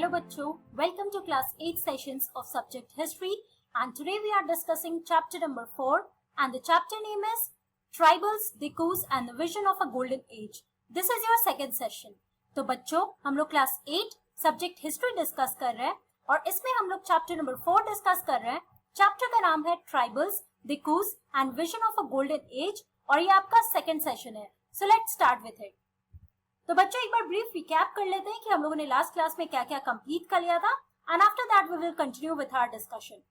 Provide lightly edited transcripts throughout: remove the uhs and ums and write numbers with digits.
Hello बच्चों, welcome to class 8 sessions of subject history and today we are discussing chapter number 4 and the chapter name is Tribals, Dikus and the Vision of a Golden Age. This is your second session. तो बच्चों हम लोग class 8 subject history discuss कर रहे हैं और इसमें हम लोग chapter number 4 discuss कर रहे हैं. chapter का नाम है Tribals, Dikus and Vision of a Golden Age और ये आपका second session है. So let's start with it. तो बच्चों एक बार ब्रीफ रिकैप कर लेते हैं कि हम लोगों ने लास्ट क्लास में क्या क्या कंप्लीट कर लिया था and after that we will continue with our discussion.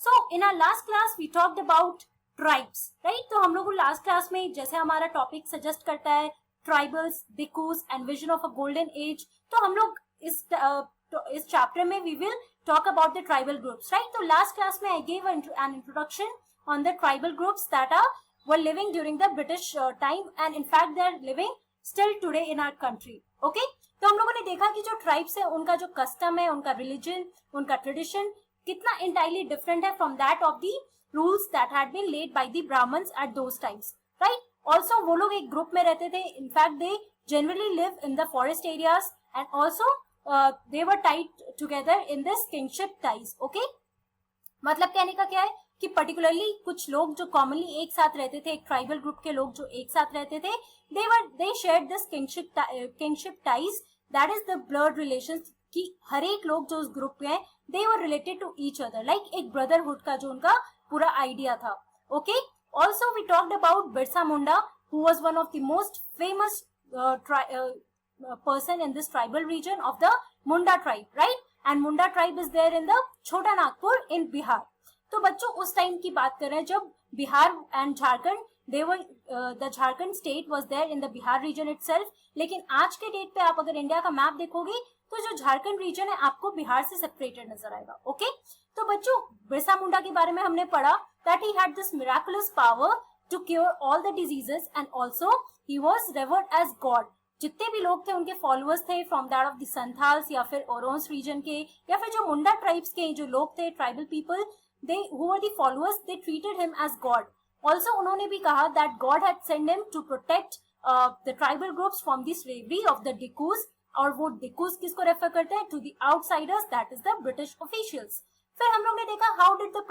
So in our last class we talked about tribes, right. तो हम लोग लास्ट क्लास में जैसे हमारा टॉपिक सजेस्ट करता है tribals, dikus and vision of a golden age, तो हम लोग इस चैप्टर में we will talk about the tribal groups, right. तो लास्ट क्लास में I gave an introduction on the tribal groups that were living during the British time and in fact they are living still today in our country. Okay? तो हम लोगों ने देखा कि जो tribes है उनका जो कस्टम है, उनका रिलीजन, उनका ट्रेडिशन कितना इंटायरली डिफरेंट है from that of the rules that had been laid by the Brahmins at those times, right. Also वो लोग एक ग्रुप में रहते थे. In fact they generally live in the forest areas and also they were tied together in this kinship ties. Okay, मतलब कहने का क्या है कि पर्टिकुलरली कुछ लोग जो कॉमनली एक साथ रहते थे, एक ट्राइबल ग्रुप के लोग जो एक साथ रहते थे, they shared this kingship ties, that is the blood relations, कि हर एक लोग जो उस ग्रुप में है they were related to each other, like एक brotherhood का जो उनका पूरा आइडिया था. Okay, also we talked about Birsa Munda who was one of the most famous person in this tribal region of the Munda tribe, right. And Munda tribe is there in the Chota Nagpur in Bihar. तो बच्चों उस time की बात कर रहे हैं जब Bihar and Jharkhand the Jharkhand state was there in the Bihar region itself. लेकिन आज के डेट पे आप अगर इंडिया का मैप देखोगे तो जो झारखंड रीजन है आपको बिहार से सेपरेटेड नजर आएगा. ओके, तो बच्चों बिरसा मुंडा के बारे में हमने पढ़ा that he had this miraculous power to cure all the diseases and also he was revered as God. जितने भी लोग थे उनके फॉलोअर्स थे from that of the Santhals या फिर ओरोन्स रीजन के या फिर जो मुंडा ट्राइब्स के जो लोग थे, tribal people, they who were the followers, they treated him as god. Also उन्होंने भी कहा that God had sent him to protect the tribal groups from the slavery of the Dikus. और वो Dikus किसको रेफर करते हैं? To the outsiders, that is the British officials. फिर हम लोग ने देखा how did the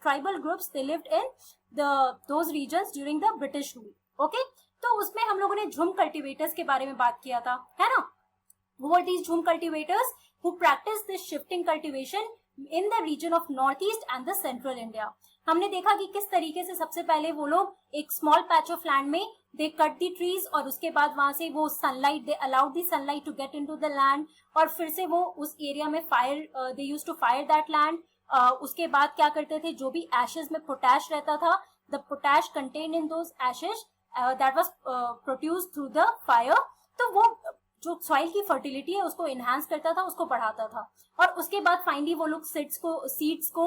tribal groups they lived in those regions during the British rule. Okay, तो उसमें हम लोगों ने झुम कल्टिवेटर्स के बारे में बात किया था, है ना. Who were these झुम cultivators who practiced this shifting cultivation in the region of northeast and the central India. हमने देखा कि किस तरीके से सबसे पहले वो लोग एक स्मॉल पैच ऑफ लैंड में दे कट दी ट्रीज और उसके बाद वहां से वो sunlight they allowed the sunlight to get into the land और फिर से वो उस एरिया में fire they used to fire that land. उसके बाद क्या करते थे, जो भी एशेज में पोटैश रहता था, the potash contained in those Ashes that was produced through the fire, तो वो जो सॉइल की फर्टिलिटी है उसको एनहांस करता था, उसको बढ़ाता था. और उसके बाद फाइनली वो लोग सीड्स को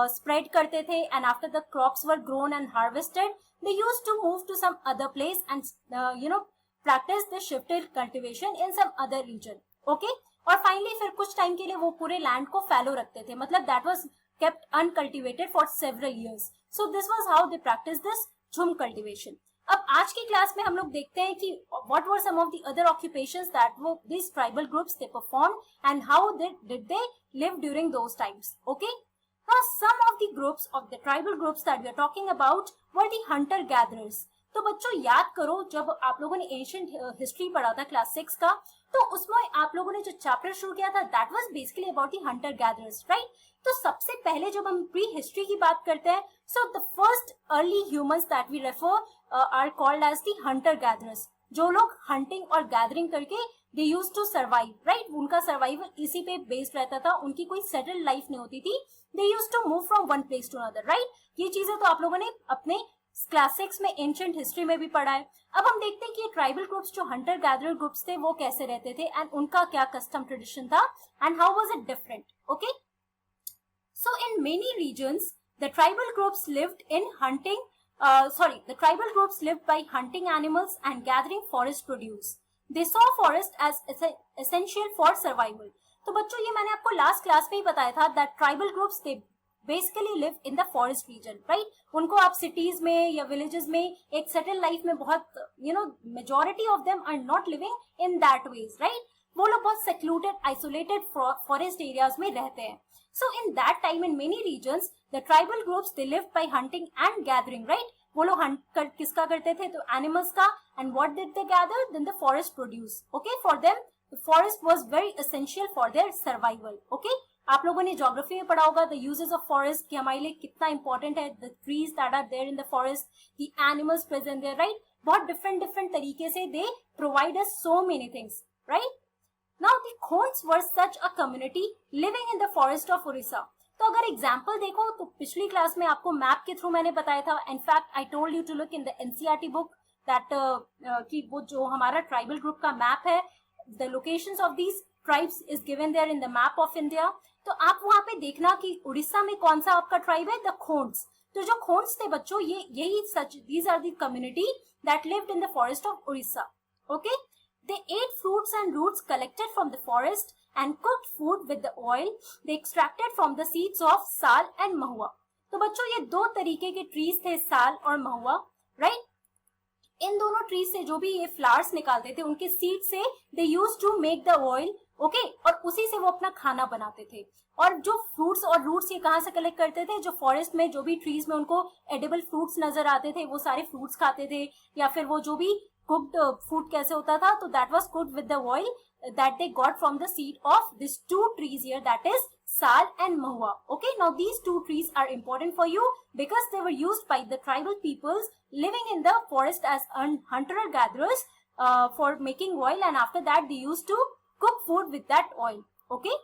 स्प्रेड करते थे and after the crops were grown and harvested they used to move to some other place and practice the shifted cultivation in some other region. Okay, और फाइनली फिर कुछ टाइम के लिए वो पूरे लैंड को फैलो रखते थे, मतलब that was kept uncultivated for several years. So this was how they practice this झुम कल्टीवेशन. अब आज की क्लास में हम लोग देखते हैं कि what were some of the other occupations that these tribal groups they performed and how did they live during those times. Okay, now some of the groups of the tribal groups that we are talking about were the hunter gatherers. तो बच्चों याद करो जब आप लोगों ने ancient history पढ़ा था क्लास 6 का, तो उसमें आप लोगों ने जो चैप्टर शुरू किया था that was basically about the hunter gatherers, right. तो सबसे पहले जब हम प्री हिस्ट्री की बात करते हैं, so the first early humans that we refer are called as the hunter gatherers. जो लोग हंटिंग और गैदरिंग करके they used to survive, right. उनका सर्वाइवल इसी पे बेस्ड रहता था, उनकी कोई सेटल्ड लाइफ नहीं होती थी. They used to move from one place to another, right. ये चीजें तो आप लोगों ने अपने क्लास 6 में एंशिएंट हिस्ट्री में भी पढ़ा है. अब हम देखते हैं कि ये ट्राइबल ग्रुप्स जो हंटर गैदरर ग्रुप्स थे वो कैसे रहते थे एंड उनका क्या कस्टम ट्रेडिशन था and how was it different. Okay, so in many regions the tribal groups lived in hunting the tribal groups lived by hunting animals and gathering forest produce. They saw forest as essential for survival. तो बच्चों ये मैंने आपको last class में ही बताया था that tribal groups they basically live in the forest region, right. उनको आप cities में या villages में एक settled life में बहुत majority of them are not living in that ways, right. वो लोग बहुत सेक्लूडेड आइसोलेटेड फॉरेस्ट एरियाज में रहते हैं. So in that time in many regions the tribal groups they lived by hunting and gathering, right? वो लोग Hunt किसका करते थे? तो एनिमल्स का. And what did they gather? Then the forest produce. Okay, for them the forest was very essential for their survival. Okay, आप लोगों ने ज्योग्राफी में पढ़ा होगा द यूजेस ऑफ फॉरेस्ट कि हमारे लिए कितना इंपॉर्टेंट है. The trees that are there in the forest, the animals present there, right? बहुत डिफरेंट डिफरेंट तरीके से they provide us so many things, right? Now the Khons were such a community living in the forest of Orissa. तो अगर example देखो तो पिछली class में आपको मैप के थ्रू मैंने बताया था. In fact I told you to look in the NCERT book that कि वो जो हमारा ट्राइबल ग्रुप का मैप है, the locations of these tribes is given there in the map of India. तो आप वहां पे देखना कि उड़ीसा में कौन सा आपका ट्राइब है, द खोन्स. तो जो खोन्स थे बच्चों, ये यही सच these are the community that lived in the forest of Orissa. Okay, they ate fruits and roots collected from the forest and cooked food with the oil they extracted from the seeds of sal and mahua. तो बच्चों ये दो तरीके के trees थे, साल और महुआ, right? इन दोनों ट्रीज से जो भी ये फ्लावर्स निकालते थे उनके सीड से they use to make the oil. Okay, और उसी से वो अपना खाना बनाते थे. और जो फ्रूट्स और रूट्स ये कहाँ से कलेक्ट करते थे? जो फॉरेस्ट में जो भी ट्रीज में उनको एडिबल फ्रूट्स नजर आते थे वो सारे फ्रूट्स खाते थे. या फिर वो जो भी कुक्ड फूड कैसे होता था, तो that was cooked with the oil that they got from the seed of this two trees here, that is sal and mahua. Okay, now these two trees are important for you because they were used by the tribal peoples living in the forest as hunter gatherers for making oil, and after that they used to cook food with that oil. Okay,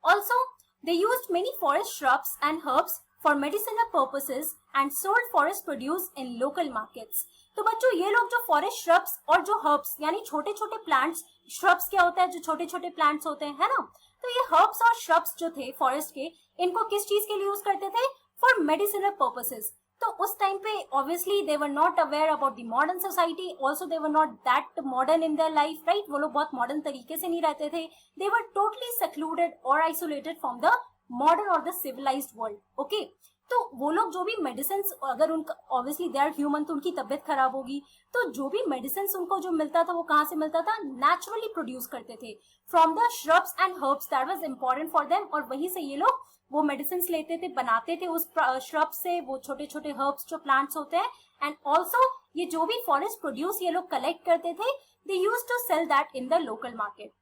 also they used many forest shrubs and herbs for medicinal purposes and sold forest produce in local markets. तो बच्चों ये लोग जो forest shrubs और जो herbs यानी छोटे छोटे प्लांट्स, श्रब्स क्या होता है? जो छोटे छोटे प्लांट्स होते हैं, है ना? तो ये हर्ब्स और श्रब्स जो थे फॉरेस्ट के, इनको किस चीज के लिए यूज करते थे? For medicinal purposes. तो उस टाइम पे obviously they were not aware about the modern society, also they were not that modern in their life, right? वो लोग बहुत मॉडर्न तरीके से नहीं रहते थे. दे वर टोटली सेक्लूडेड और आइसोलेटेड फ्रॉम द मॉडर्न और द सिविलाइज्ड वर्ल्ड. ओके, तो वो लोग जो भी मेडिसिन, अगर उनका ऑब्वियसली दे आर ह्यूमन तो उनकी तबीयत खराब होगी, तो जो भी मेडिसिन उनको जो मिलता था वो कहाँ से मिलता था? नेचुरली प्रोड्यूस करते थे from the shrubs and herbs, that was important for them. और वहीं से ये लोग वो मेडिसिन लेते थे, बनाते थे उस श्रब से, वो छोटे छोटे हर्ब्स जो प्लांट्स होते हैं. एंड ऑल्सो ये जो भी फॉरेस्ट प्रोड्यूस ये लोग कलेक्ट करते थे, they used to sell that in the local market.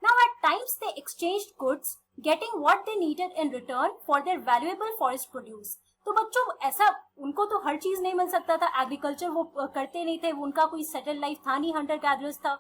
Now at times they exchanged goods, getting what they needed in return for their valuable forest produce. तो बच्चों ऐसा उनको तो हर चीज नहीं मिल सकता था, एग्रीकल्चर वो करते नहीं थे, उनका कोई सेटल लाइफ था नहीं, हंटर गैदरर्स था.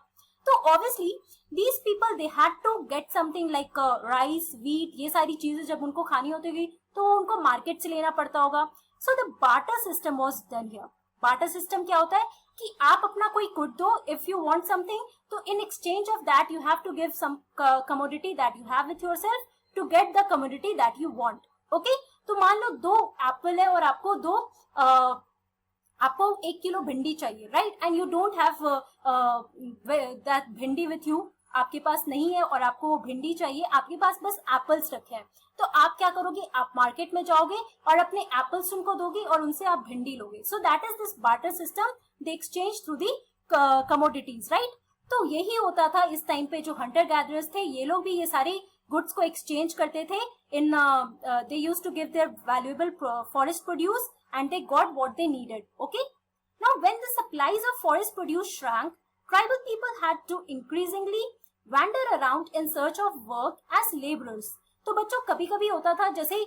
तो obviously these people they had to get something like rice, wheat, ये सारी चीजें जब उनको खानी होती तो उनको मार्केट से लेना पड़ता होगा. So the barter system was done here. Barter system क्या होता है कि आप अपना कोई गुड दो, इफ यू वांट समथिंग, तो in exchange of that you have to give some commodity that you have with yourself to get the commodity that you want. Okay, तो मान लो 2 एप्पल है और आपको आपको 1 किलो भिंडी चाहिए, right? And you don't have that भिंडी with you, आपके पास नहीं है और आपको वो भिंडी चाहिए, आपके पास बस एप्पल्स रखे हैं. तो आप क्या करोगे? आप मार्केट में जाओगे और अपने एप्पल्स उनको दोगे और उनसे आप भिंडी लोगे. So that is this barter system, they exchange through the commodities, right? तो यही होता था इस टाइम पे. जो हंटर गैदरर्स थे ये लोग भी ये सारे गुड्स को एक्सचेंज करते थे. In they used to give their valuable forest produce and they got what they needed. Okay, now when the supplies of forest produce shrank, tribal people had to increasingly wander around in search of work as laborers. तो बच्चों कभी कभी होता था जैसे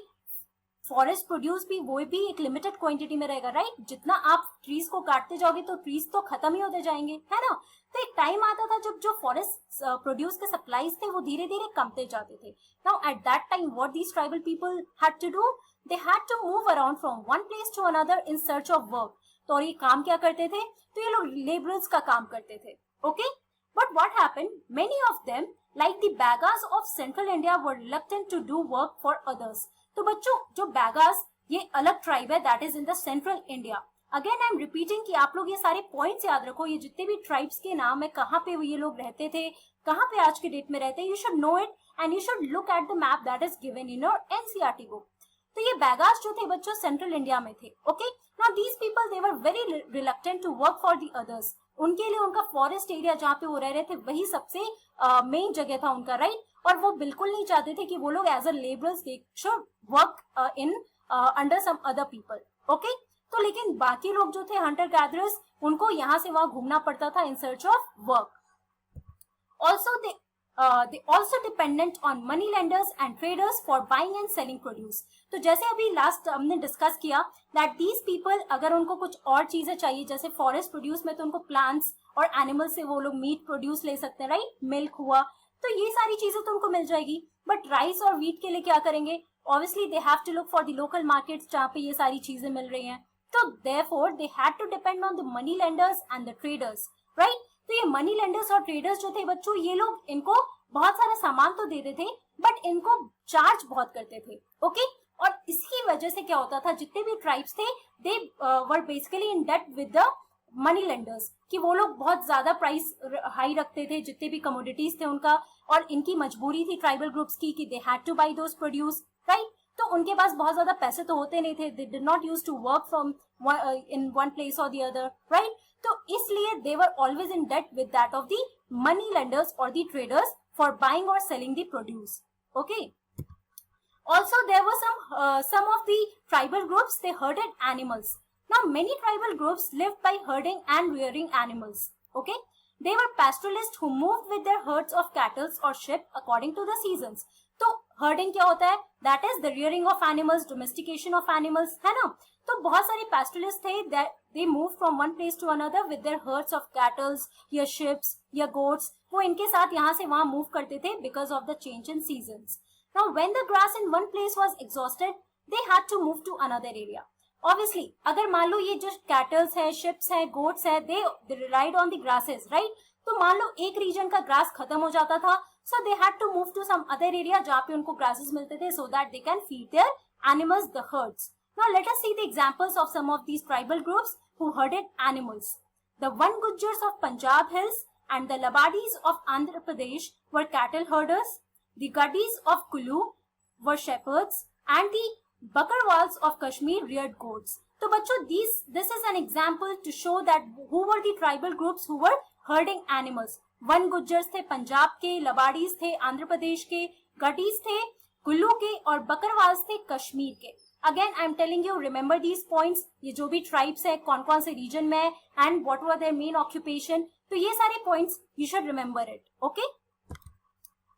forest produce भी वो भी एक लिमिटेड क्वांटिटी में रहेगा, राइट? जितना आप ट्रीज को काटते जाओगे तो ट्रीज तो खत्म ही होते जाएंगे, है ना? तो एक टाइम आता था जब जो फॉरेस्ट प्रोड्यूस के सप्लाईज थे वो धीरे धीरे कमते जाते थे. Now at that time what these tribal people had to do, they had to move around from one place to another in search of work. तो ये काम क्या करते थे? तो ये लोग लेबरर्स का काम करते थे. Okay, but what happened? Many of them, like the Bagas of Central India, were reluctant to do work for others. तो बच्चों जो Bagas ये अलग ट्राइब है, that is in the Central India. Again I am repeating कि आप लोग ये सारे पॉइंट्स याद रखो. ये जितने भी ट्राइब्स के नाम है, कहाँ पे ये लोग रहते थे, कहाँ पे आज के डेट में रहते हैं, you should know it and you should look at the map that is given in your NCERT book. तो ये बैगास जो थे बच्चों सेंट्रल इंडिया में थे. Okay, now these people they were very reluctant to work for the others. उनके लिए उनका फॉरेस्ट एरिया जहाँ पे वो रह रहे थे वही सबसे मेन जगह था उनका, राइट। और वो बिल्कुल नहीं चाहते थे कि वो लोग as a labourers they should work in under some other people, okay. तो लेकिन बाकी लोग जो थे हंटर गैदरर्स, उनको यहाँ से वहां घूमना पड़ता था in search of work. Also they also dependent on money lenders and traders for buying and selling produce. तो जैसे अभी लास्ट हमने डिस्कस किया that these people अगर उनको कुछ और चीजें चाहिए, जैसे फॉरेस्ट प्रोड्यूस में तो उनको प्लांट्स और एनिमल्स से वो लोग मीट प्रोड्यूस ले सकते हैं, राइट, मिल्क हुआ, तो ये सारी चीजें तो उनको मिल जाएगी। बट राइस और व्हीट के लिए क्या करेंगे? Obviously they have to look for the local markets जहाँ पे ये सारी चीजें मिल रही हैं। तो therefore they had to depend on the money lenders and the traders, right. तो ये मनी लेंडर्स और ट्रेडर्स जो थे बच्चों, ये लोग इनको बहुत सारा सामान तो देते थे बट इनको चार्ज बहुत करते थे, ओके। और इसकी वजह से क्या होता था, जितने भी ट्राइब्स थे they were basically in debt with the money lenders, कि वो लोग बहुत ज्यादा प्राइस हाई रखते थे जितने भी कमोडिटीज थे उनका, और इनकी मजबूरी थी ट्राइबल ग्रुप्स की कि they had to buy those produce, right. तो उनके पास बहुत ज्यादा पैसे तो होते नहीं थे, they did not use to work from in one place और द अदर, राइट। तो इसलिए they were always in debt with that of the money lenders और the traders for buying or selling the produce, okay. Also there were some of the tribal groups, they herded animals. Now many tribal groups lived by herding and rearing animals, okay. They were pastoralists who moved with their herds of cattle or sheep according to the seasons. तो herding क्या होता है? That is the rearing of animals, domestication of animals, है ना। तो बहुत सारे pastoralists थे that they moved from one place to another with their herds of cattle या ships या goats, वो इनके साथ यहाँ से वहां मूव करते थे because of the change in seasons. Now when the grass in one place was exhausted, they had to move to another area. Obviously अगर मान लो ये जो कैटल्स है, शिप्स है, गोट्स है, they relied on the grasses, right? तो मान लो एक रीजन का ग्रास खत्म हो जाता था, so they had to move to some other area जहाँ पे उनको ग्रासेस मिलते थे so that they can feed their animals, the herds. Now let us see the examples of some of these tribal groups who herded animals. The One Gujjars of Punjab hills and the Labadis of Andhra Pradesh were cattle herders. The Gaddis of Kulu were shepherds and the Bakarwals of Kashmir reared goats. तो बच्चों this is an example to show that who were the tribal groups who were herding animals. Van Gujjars थे पंजाब के, लबाडीज थे आंध्र प्रदेश के, गडीज थे कुल्लू के और बकरवाल्स थे कश्मीर के। Again I am telling you, remember these points, ये जो भी ट्राइब्स है कौन कौन से रीजन में है and what were their main occupation, तो ये सारे points you should remember it, okay.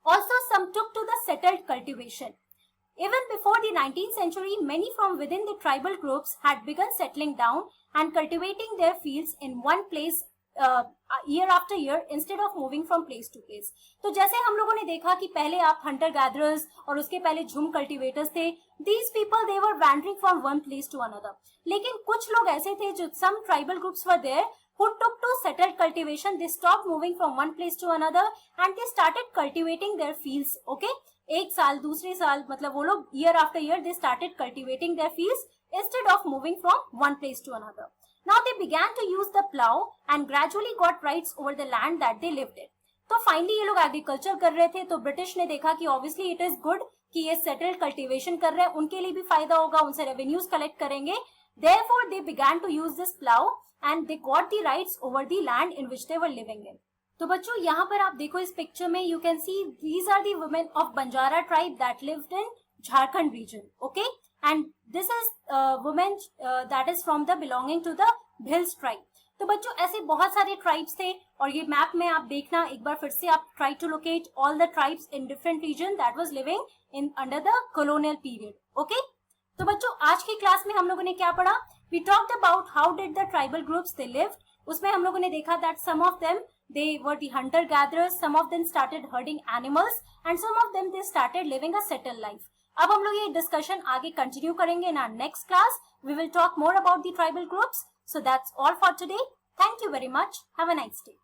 Also some took to the settled cultivation. Even before the 19th century, many from within the tribal groups had begun settling down and cultivating their fields in one place year after year instead of moving from place to place. तो जैसे हम लोगों ने देखा कि पहले आप hunter gatherers और उसके पहले झुम cultivators थे, these people they were wandering from one place to another. लेकिन कुछ लोग ऐसे थे जो some tribal groups were there who took to settled cultivation. They stopped moving from one place to another and they started cultivating their fields, okay. एक साल दूसरे साल मतलब वो लोग year after year they started cultivating their fields instead of moving from one place to another. Now they began to use the plow and gradually got rights over the land that they lived in. तो finally ये लोग agriculture कर रहे थे, तो British ने देखा कि ऑब्वियसली इट इज गुड कि ये सेटल्ड कल्टीवेशन कर रहे हैं, उनके लिए भी फायदा होगा, उनसे रेवेन्यूज कलेक्ट करेंगे। Therefore they began to use this plow and they got the rights over the land in which they were living in. तो बच्चों यहाँ पर आप देखो इस पिक्चर में, you can see these are the women of Banjara tribe that lived in Jharkhand region, okay, and this is women that is from the belonging to the Bhils tribe. तो बच्चों ऐसे बहुत सारे ट्राइब्स थे और ये map में आप देखना एक बार फिर से, आप try to locate all the tribes in different region that was living in under the colonial period, okay. तो बच्चों आज की क्लास में हम लोगों ने क्या पढ़ा? We talked about how did the tribal groups they lived. उसमें हम लोगों ने देखा that some of them they were the hunter gatherers, some of them started herding animals and some of them they started living a settled life. अब हम लोग ये discussion आगे कंटिन्यू करेंगे in our next class. We will talk more about the tribal groups. So that's all for today. Thank you very much. Have a nice day.